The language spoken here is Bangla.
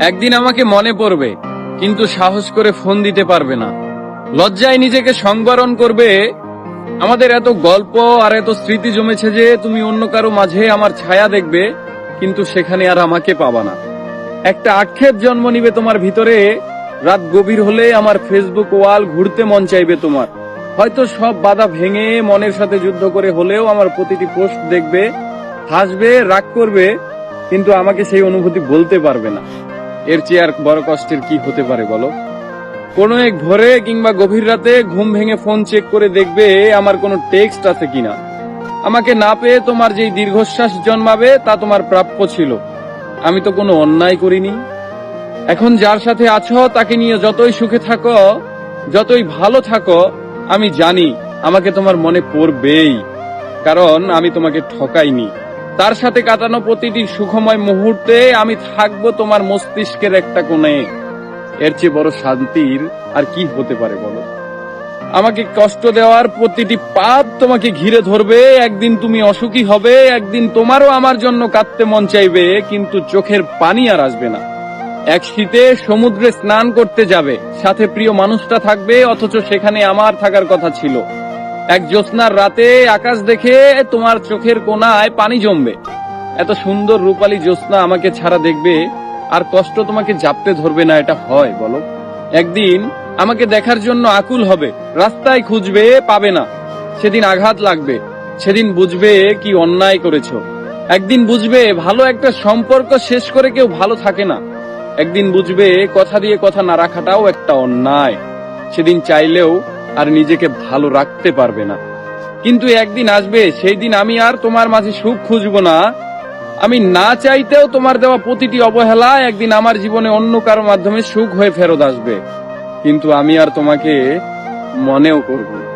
একদিন আমাকে মনে পড়বে, কিন্তু সাহস করে ফোন দিতে পারবে না। লজ্জায় নিজেকে সংবরণ করবে। আমাদের এত গল্প আর এত স্মৃতি জমেছে যে তুমি অন্য কারো মাঝে আমার ছায়া দেখবে, কিন্তু সেখানে আর আমাকে পাবা না। একটা আক্ষেপ জন্ম নিবে তোমার ভিতরে। রাত গভীর হলে আমার ফেসবুক ওয়াল ঘুরতে মন চাইবে তোমার। হয়তো সব বাধা ভেঙে মনের সাথে যুদ্ধ করে হলেও আমার প্রতিটি পোস্ট দেখবে, হাসবে, রাগ করবে, কিন্তু আমাকে সেই অনুভূতি বলতে পারবে না। এর চেয়ে আর বড় কষ্টের কি হতে পারে বলো? কোনো এক ভোরে কিংবা গভীর রাতে ঘুম ভেঙে ফোন চেক করে দেখবে আমার কোনো টেক্সট আছে কিনা। আমাকে না পেয়ে তোমার যেই দীর্ঘশ্বাস জন্মাবে তা তোমার প্রাপ্য ছিল। আমি তো কোনো অন্যায় করিনি। এখন যার সাথে আছো তাকে নিয়ে যতই সুখে থাকো, যতই ভালো থাকো, আমি জানি আমাকে তোমার মনে পড়বেই, কারণ আমি তোমাকে ঠকাইনি। তার সাথে কাটানো প্রতিটি সুখময় মুহূর্তে আমি থাকবো তোমার মস্তিষ্কের একটা কোণে। এর চেয়ে বড় শান্তির আর কি হতে পারে বলো? আমাকে কষ্ট দেওয়ার প্রতিটি পাপ তোমাকে ঘিরে ধরবে। একদিন তুমি অসুখী হবে, একদিন তোমারও আমার জন্য কাঁদতে মন চাইবে, কিন্তু চোখের পানি আর আসবে না। এক শীতে সমুদ্রে স্নান করতে যাবে, সাথে প্রিয় মানুষটা থাকবে, অথচ সেখানে আমার থাকার কথা ছিল। এক জ্যোৎস্নার রাতে আকাশ দেখে তোমার চোখের কোণায় পানি জমবে। এত সুন্দর রূপালী জ্যোৎস্না আমাকে ছাড়া দেখবে, আর কষ্ট তোমাকে জাপটে ধরবে না। এটা হয় বলো? একদিন আমাকে দেখার জন্য আকুল হবে, রাস্তায় খুঁজবে, পাবে না। সেদিন আঘাত লাগবে, সেদিন বুঝবে কি অন্যায় করেছো। একদিন বুঝবে ভালো একটা সম্পর্ক শেষ করে কেউ ভালো থাকে না। একদিন বুঝবে কথা দিয়ে কথা না রাখাটাও একটা অন্যায়। সেদিন চাইলেও আর নিজেকে ভালো রাখতে পারবে না। কিন্তু একদিন আসবে, সেই দিন আমি আর তোমার মাঝে সুখ খুঁজবো না। আমি না চাইতেও তোমার দেওয়া প্রতিটি অবহেলা একদিন আমার জীবনে অন্য কারো মাধ্যমে সুখ হয়ে ফেরত আসবে, কিন্তু আমি আর তোমাকে মনেও করব না।